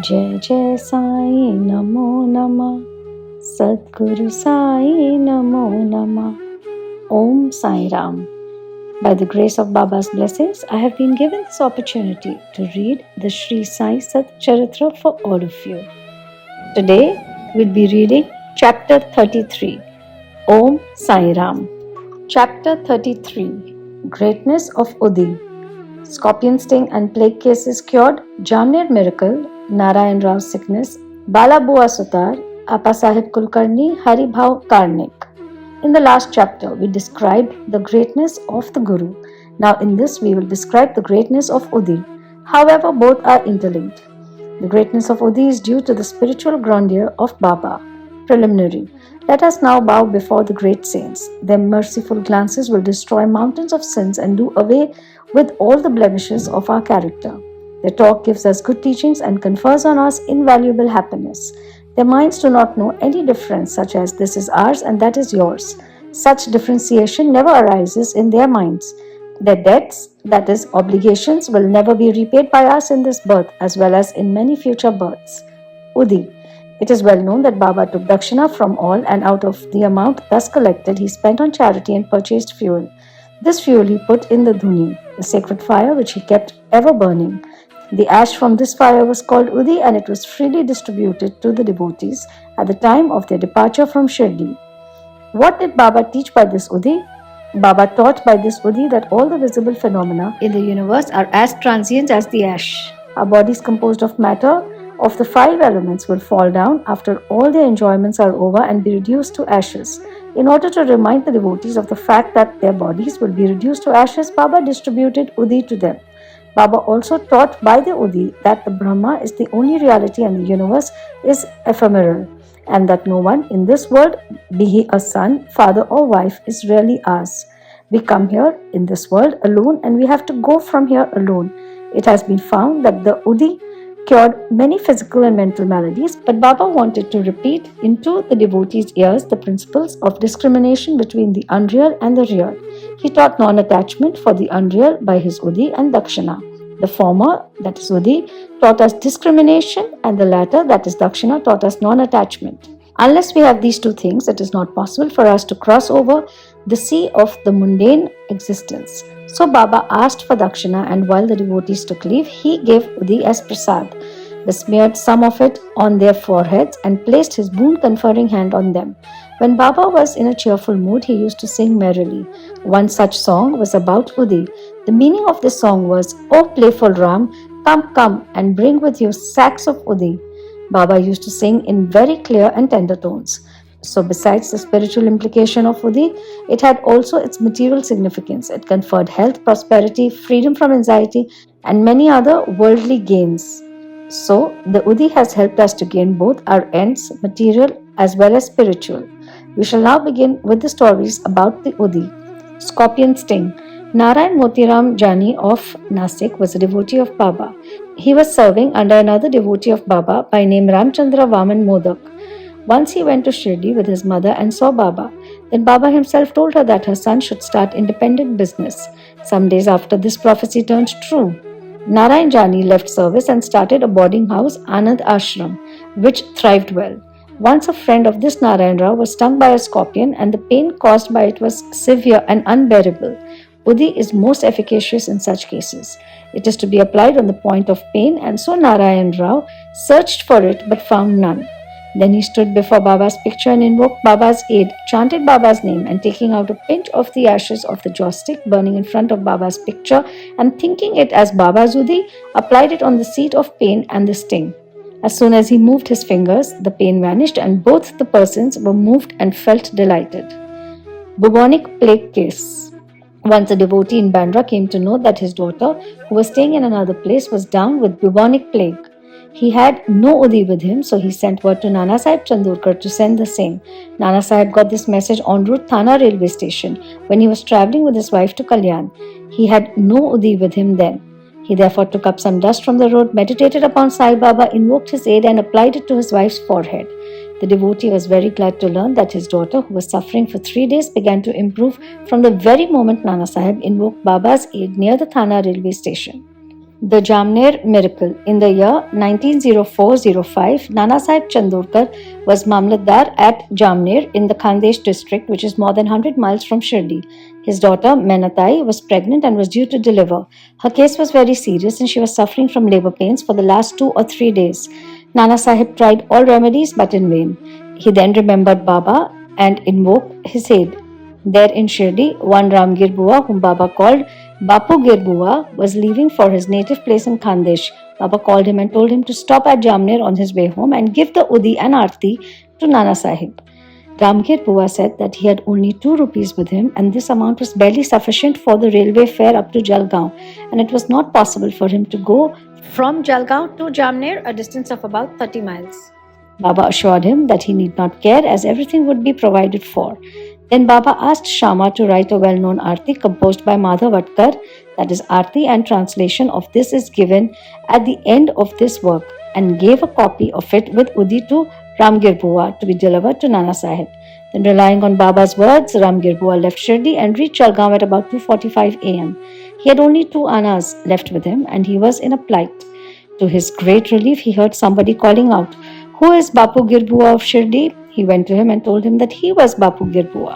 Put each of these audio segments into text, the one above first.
जय जय साई नमो नमः, Sadguru Sai Namo Namah. Om Sai Ram. By the grace of Baba's blessings, I have been given this opportunity to read the Sri Sai Sat Charitra for all of you. Today, we'll be reading Chapter 33, Om Sai Ram. Chapter 33, Greatness of Udi. Scorpion sting and plague cases cured, Jamner miracle, Narayan Rao's sickness, Bala Bua Sutar, Appa Sahib Kulkarni, Hari Bhav Karnik. In the last chapter, we described the greatness of the Guru. Now in this, we will describe the greatness of Udi. However, both are interlinked. The greatness of Udi is due to the spiritual grandeur of Baba. Preliminary. Let us now bow before the great saints. Their merciful glances will destroy mountains of sins and do away with all the blemishes of our character. Their talk gives us good teachings and confers on us invaluable happiness. Their minds do not know any difference, such as this is ours and that is yours. Such differentiation never arises in their minds. Their debts, that is, obligations, will never be repaid by us in this birth as well as in many future births. Udi. It is well known that Baba took dakshina from all, and out of the amount thus collected, he spent on charity and purchased fuel. This fuel he put in the dhuni, the sacred fire which he kept ever burning. The ash from this fire was called Udi, and it was freely distributed to the devotees at the time of their departure from Shirdi. What did Baba teach by this Udi? Baba taught by this Udi that all the visible phenomena in the universe are as transient as the ash. Our bodies composed of matter of the 5 elements will fall down after all their enjoyments are over and be reduced to ashes. In order to remind the devotees of the fact that their bodies will be reduced to ashes, Baba distributed Udi to them. Baba also taught by the Udi that the Brahma is the only reality and the universe is ephemeral, and that no one in this world, be he a son, father or wife, is really ours. We come here in this world alone and we have to go from here alone. It has been found that the Udi cured many physical and mental maladies, but Baba wanted to repeat into the devotees' ears the principles of discrimination between the unreal and the real. He taught non-attachment for the unreal by his Udi and Dakshina. The former, that is Udi, taught us discrimination, and the latter, that is Dakshina, taught us non-attachment. Unless we have these two things, it is not possible for us to cross over the sea of the mundane existence. So Baba asked for Dakshina, and while the devotees took leave, he gave Udi as prasad. They smeared some of it on their foreheads and placed his boon-conferring hand on them. When Baba was in a cheerful mood, he used to sing merrily. One such song was about Udi. The meaning of this song was, "O playful Ram, come and bring with you sacks of Udi." Baba used to sing in very clear and tender tones. So besides the spiritual implication of Udi, it had also its material significance. It conferred health, prosperity, freedom from anxiety, and many other worldly gains. So the Udi has helped us to gain both our ends, material as well as spiritual. We shall now begin with the stories about the Udi. Scorpion sting. Narayan Motiram Jani of Nasik was a devotee of Baba. He was serving under another devotee of Baba by name Ramchandra Vaman Modak. Once he went to Shirdi with his mother and saw Baba. Then Baba himself told her that her son should start independent business. Some days after, this prophecy turned true. Narayan Jani left service and started a boarding house, Anand Ashram, which thrived well. Once a friend of this Narayan Rao was stung by a scorpion, and the pain caused by it was severe and unbearable. Udi is most efficacious in such cases. It is to be applied on the point of pain, and so Narayan Rao searched for it but found none. Then he stood before Baba's picture and invoked Baba's aid, chanted Baba's name, and taking out a pinch of the ashes of the joss stick burning in front of Baba's picture and thinking it as Baba's Udi, applied it on the seat of pain and the sting. As soon as he moved his fingers, the pain vanished and both the persons were moved and felt delighted. Bubonic plague case. Once a devotee in Bandra came to know that his daughter, who was staying in another place, was down with bubonic plague. He had no Udi with him, so he sent word to Nana Sahib Chandorkar to send the same. Nana Sahib got this message en route Thana railway station when he was travelling with his wife to Kalyan. He had no Udi with him then. He therefore took up some dust from the road, meditated upon Sai Baba, invoked his aid and applied it to his wife's forehead. The devotee was very glad to learn that his daughter, who was suffering for 3 days, began to improve from the very moment Nana Sahib invoked Baba's aid near the Thana railway station. The Jamner miracle. In the year 1904-05, Nana Sahib Chandorkar was Mamlatdar at Jamner in the Khandesh district, which is more than 100 miles from Shirdi. His daughter Menatai was pregnant and was due to deliver. Her case was very serious and she was suffering from labor pains for the last 2 or 3 days. Nana Sahib tried all remedies but in vain. He then remembered Baba and invoked his aid. There in Shirdi, one Ramgir Bua, whom Baba called Bapu Gir Bua, was leaving for his native place in Khandesh. Baba called him and told him to stop at Jamner on his way home and give the Udi and Aarti to Nana Sahib. Ramgir Bua said that he had only 2 rupees with him and this amount was barely sufficient for the railway fare up to Jalgaon, and it was not possible for him to go from Jalgaon to Jamner, a distance of about 30 miles. Baba assured him that he need not care as everything would be provided for. Then Baba asked Shama to write a well-known Aarti composed by Madhav Vatkar, that is Aarti, and translation of this is given at the end of this work, and gave a copy of it with Udi to Ramgir Bua to be delivered to Nana Sahib. Then, relying on Baba's words, Ramgir Bua left Shirdi and reached Jalgaon at about 2:45 am. He had only 2 annas left with him and he was in a plight. To his great relief, he heard somebody calling out, "Who is Bapu Gir Bua of Shirdi?" He went to him and told him that he was Bapu Gir Bua.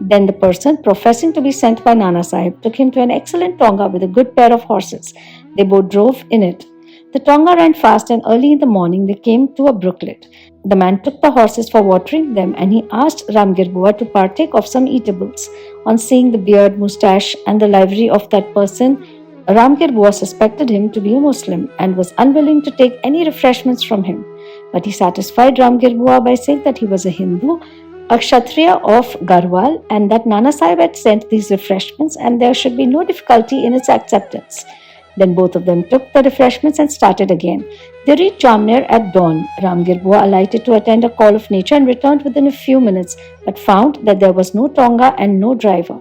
Then the person, professing to be sent by Nana Sahib, took him to an excellent tonga with a good pair of horses. They both drove in it. The tonga ran fast and early in the morning they came to a brooklet. The man took the horses for watering them and he asked Ramgir Bua to partake of some eatables. On seeing the beard, moustache and the livery of that person, Ramgir Bua suspected him to be a Muslim and was unwilling to take any refreshments from him. But he satisfied Ramgir Bua by saying that he was a Hindu, a Kshatriya of Garhwal, and that Nana Sahib had sent these refreshments and there should be no difficulty in its acceptance. Then both of them took the refreshments and started again. They reached Jamner at dawn. Ramgir Bua alighted to attend a call of nature and returned within a few minutes, but found that there was no tonga and no driver.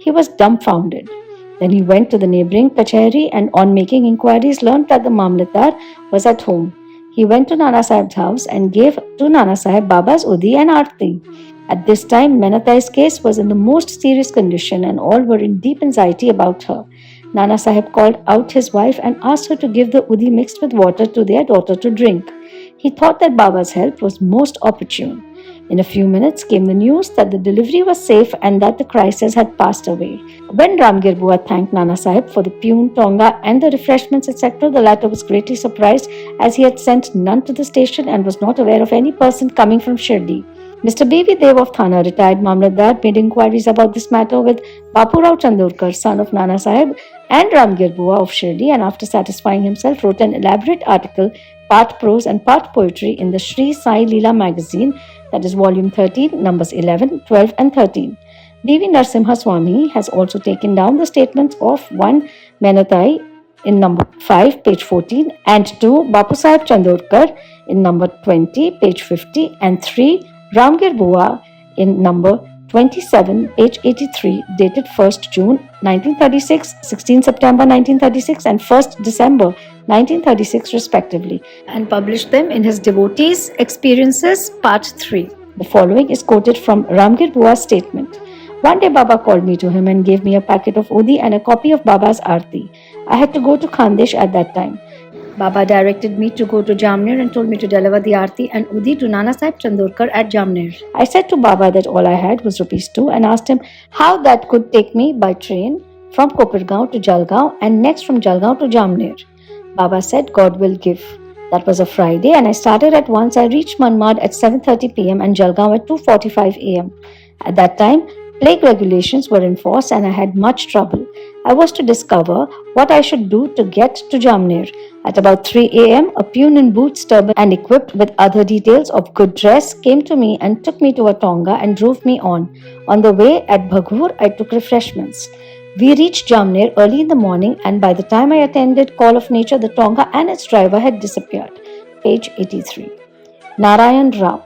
He was dumbfounded. Then he went to the neighboring Kachehri and on making inquiries learned that the Mamlatdar was at home. He went to Nana Sahib's house and gave to Nana Sahib Baba's Udi and Aarti. At this time, Menatai's case was in the most serious condition and all were in deep anxiety about her. Nana Sahib called out his wife and asked her to give the Udi mixed with water to their daughter to drink. He thought that Baba's help was most opportune. In a few minutes came the news that the delivery was safe and that the crisis had passed away. When Ramgir Bua thanked Nana Sahib for the pune, tonga and the refreshments etc., the latter was greatly surprised as he had sent none to the station and was not aware of any person coming from Shirdi. Mr. B.V. Dev of Thana, retired Mamlatdar, made inquiries about this matter with Bapu Rao Chandorkar, son of Nana Sahib, and Ramgir Bua of Shirdi, and after satisfying himself wrote an elaborate article, part prose and part poetry, in the Sri Sai Leela magazine, that is volume 13, numbers 11, 12 and 13. D.V. Narsimha Swami has also taken down the statements of 1 Menatai in number 5, page 14, and 2 Bapu Sahib Chandorkar in number 20, page 50, and 3 Ramgir Bua in number 27, page 83, dated 1st June 1936, 16 September 1936, and 1st December 1936 respectively, and published them in his Devotees' Experiences, Part 3. The following is quoted from Ramgir Bua's statement. One day Baba called me to him and gave me a packet of Udi and a copy of Baba's Aarti. I had to go to Khandesh at that time. Baba directed me to go to Jamner and told me to deliver the Aarti and Udi to Nana Sahib Chandorkar at Jamner. I said to Baba that all I had was ₹2 and asked him how that could take me by train from Kopargaon to Jalgaon and next from Jalgaon to Jamner. Baba said, God will give. That was a Friday and I started at once. I reached Manmad at 7:30 p.m. and Jalgaon at 2:45 a.m. At that time, plague regulations were in force and I had much trouble. I was to discover what I should do to get to Jamner. At about 3 a.m., a pune in boots, turban and equipped with other details of good dress came to me and took me to a tonga and drove me on. On the way at Bhagur, I took refreshments. We reached Jamner early in the morning and by the time I attended Call of Nature, the tonga and its driver had disappeared. Page 83. Narayan Rao.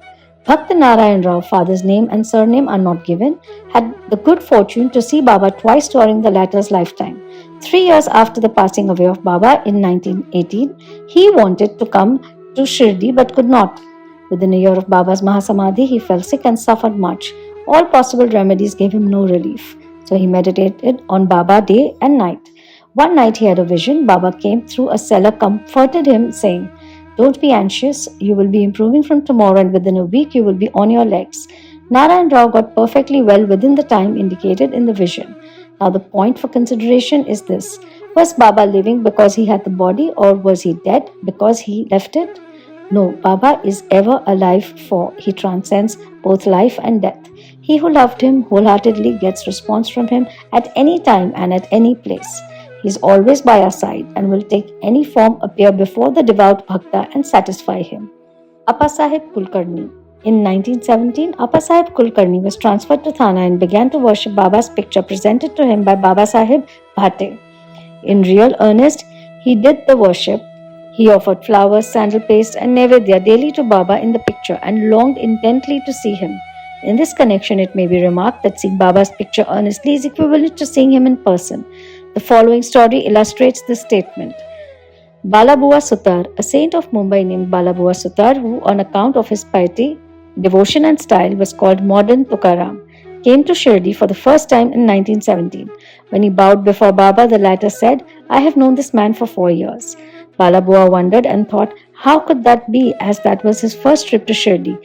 Bhakt Narayan Rao, father's name and surname are not given, had the good fortune to see Baba twice during the latter's lifetime. 3 years after the passing away of Baba in 1918, he wanted to come to Shirdi but could not. Within a year of Baba's Mahasamadhi, he fell sick and suffered much. All possible remedies gave him no relief. So he meditated on Baba day and night. One night he had a vision. Baba came through a cellar, comforted him, saying, "Don't be anxious, you will be improving from tomorrow, and within a week you will be on your legs." Narayan Rao got perfectly well within the time indicated in the vision. Now, the point for consideration is this: was Baba living because he had the body, or was he dead because he left it? No, Baba is ever alive, for he transcends both life and death. He who loved him wholeheartedly gets response from him at any time and at any place. He is always by our side and will take any form appear before the devout Bhakta and satisfy him. Appasaheb Kulkarni. In 1917, Appasaheb Kulkarni was transferred to Thana and began to worship Baba's picture presented to him by Baba Sahib Bhate. In real earnest, he did the worship. He offered flowers, sandal paste, and nevedya daily to Baba in the picture and longed intently to see him. In this connection, it may be remarked that seeing Baba's picture earnestly is equivalent to seeing him in person. The following story illustrates this statement. Balabua Sutar, a saint of Mumbai named Balabua Sutar, who on account of his piety, devotion and style was called modern Tukaram, came to Shirdi for the first time in 1917. When he bowed before Baba, the latter said, "I have known this man for 4 years. Balabua wondered and thought, how could that be, as that was his first trip to Shirdi?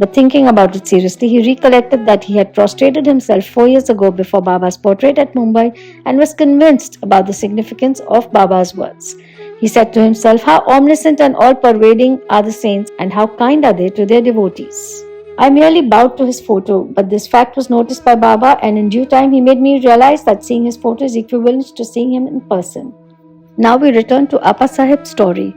But thinking about it seriously, he recollected that he had prostrated himself 4 years ago before Baba's portrait at Mumbai and was convinced about the significance of Baba's words. He said to himself, how omniscient and all-pervading are the saints, and how kind are they to their devotees. I merely bowed to his photo, but this fact was noticed by Baba, and in due time he made me realize that seeing his photo is equivalent to seeing him in person." Now we return to Appasaheb's story.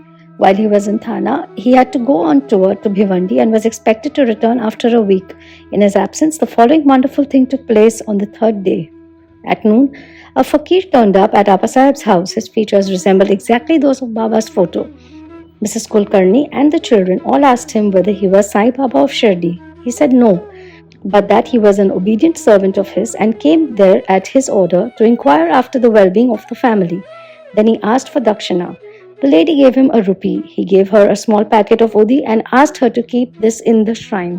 While he was in Thana, he had to go on tour to Bhiwandi and was expected to return after a week. In his absence, the following wonderful thing took place on the third day. At noon, a fakir turned up at Appasaheb's house. His features resembled exactly those of Baba's photo. Mrs. Kulkarni and the children all asked him whether he was Sai Baba of Shirdi. He said no, but that he was an obedient servant of his and came there at his order to inquire after the well-being of the family. Then he asked for dakshina. The lady gave him a rupee. He gave her a small packet of udi and asked her to keep this in the shrine.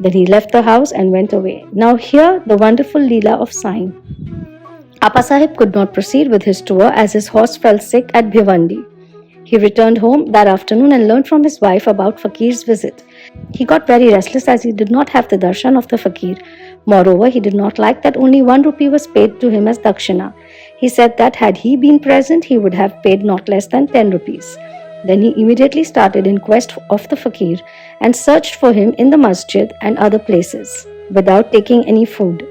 Then he left the house and went away. Now hear the wonderful Leela of Sai. Appasaheb could not proceed with his tour as his horse fell sick at Bhiwandi. He returned home that afternoon and learned from his wife about Fakir's visit. He got very restless as he did not have the darshan of the Fakir. Moreover, he did not like that only 1 rupee was paid to him as dakshina. He said that had he been present, he would have paid not less than 10 rupees. Then he immediately started in quest of the Fakir and searched for him in the masjid and other places, without taking any food.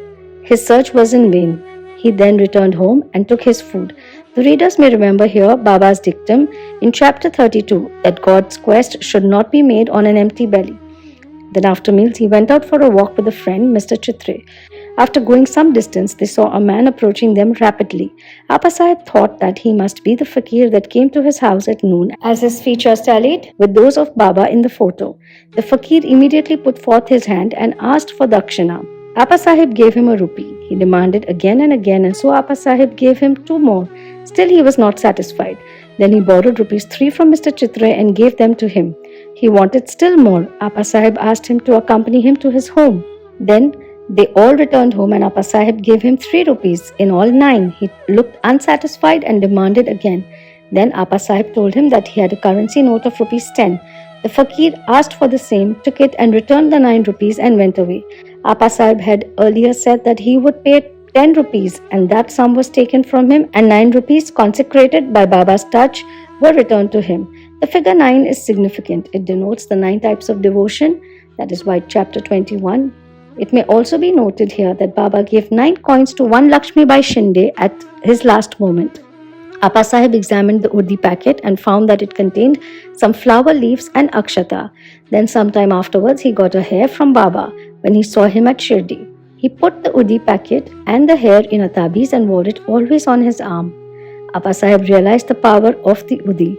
His search was in vain. He then returned home and took his food. The readers may remember here Baba's dictum in chapter 32 that God's quest should not be made on an empty belly. Then after meals he went out for a walk with a friend, Mr. Chitre. After going some distance, they saw a man approaching them rapidly. Appasaheb thought that he must be the fakir that came to his house at noon, as his features tallied with those of Baba in the photo. The fakir immediately put forth his hand and asked for dakshina. Appasaheb gave him a rupee. He demanded again and again, and so Appasaheb gave him 2 more. Still he was not satisfied. Then he borrowed rupees 3 from Mr. Chitre and gave them to him. He wanted still more. Appasaheb asked him to accompany him to his home. Then they all returned home and Appasaheb gave him 3 rupees, in all 9. He looked unsatisfied and demanded again. Then Appasaheb told him that he had a currency note of rupees 10. The fakir asked for the same, took it and returned the 9 rupees and went away. Appasaheb had earlier said that he would pay 10 rupees, and that sum was taken from him, and 9 rupees consecrated by Baba's touch were returned to him. The figure 9 is significant. It denotes the 9 types of devotion. That is why chapter 21. It may also be noted here that Baba gave 9 coins to one Lakshmi Bai Shinde at his last moment. Appasaheb examined the udi packet and found that it contained some flower leaves and akshata. Then sometime afterwards he got a hair from Baba when he saw him at Shirdi. He put the udi packet and the hair in a tabiz and wore it always on his arm. Appasaheb realized the power of the udi.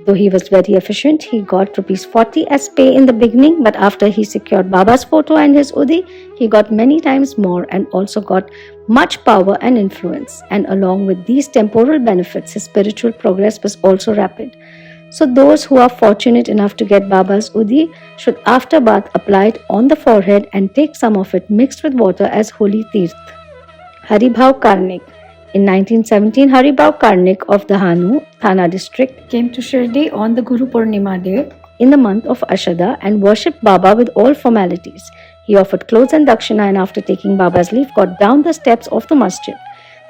Though he was very efficient, he got rupees 40 as pay in the beginning, but after he secured Baba's photo and his udi, he got many times more and also got much power and influence. And along with these temporal benefits, his spiritual progress was also rapid. So those who are fortunate enough to get Baba's udi should after bath apply it on the forehead and take some of it mixed with water as holy tirth. Haribhav Karnik. In 1917, Haribhau Karnik of Dahanu, Thana district, came to Shirdi on the Guru Purnima day in the month of Ashada and worshipped Baba with all formalities. He offered clothes and dakshina, and after taking Baba's leave, got down the steps of the masjid.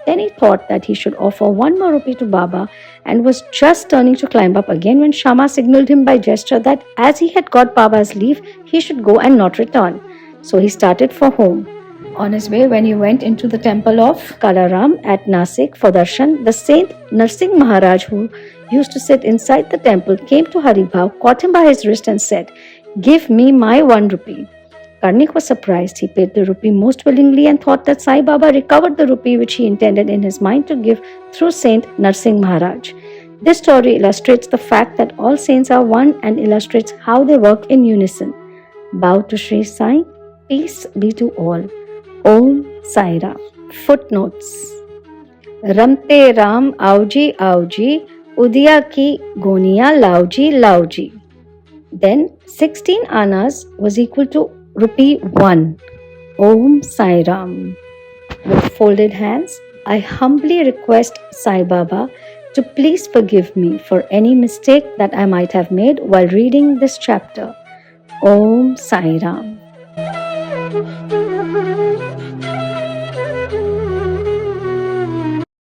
Then he thought that he should offer 1 more rupee to Baba and was just turning to climb up again when Shama signaled him by gesture that as he had got Baba's leave, he should go and not return. So he started for home. On his way, when he went into the temple of Kalaram at Nasik for darshan, the saint Narsingh Maharaj, who used to sit inside the temple, came to Haribhau, caught him by his wrist and said, "Give me my 1 rupee." Karnik was surprised. He paid the rupee most willingly and thought that Sai Baba recovered the rupee which he intended in his mind to give through Saint Narsingh Maharaj. This story illustrates the fact that all saints are one and illustrates how they work in unison. Bow to Sri Sai. Peace be to all. Om Sai Ram. Footnotes. Ramte Ram Auji Auji Udiya ki Goniya Lauji Lauji. Then 16 annas was equal to rupee 1. Om Sai Ram. With folded hands, I humbly request Sai Baba to please forgive me for any mistake that I might have made while reading this chapter. Om Sai Ram.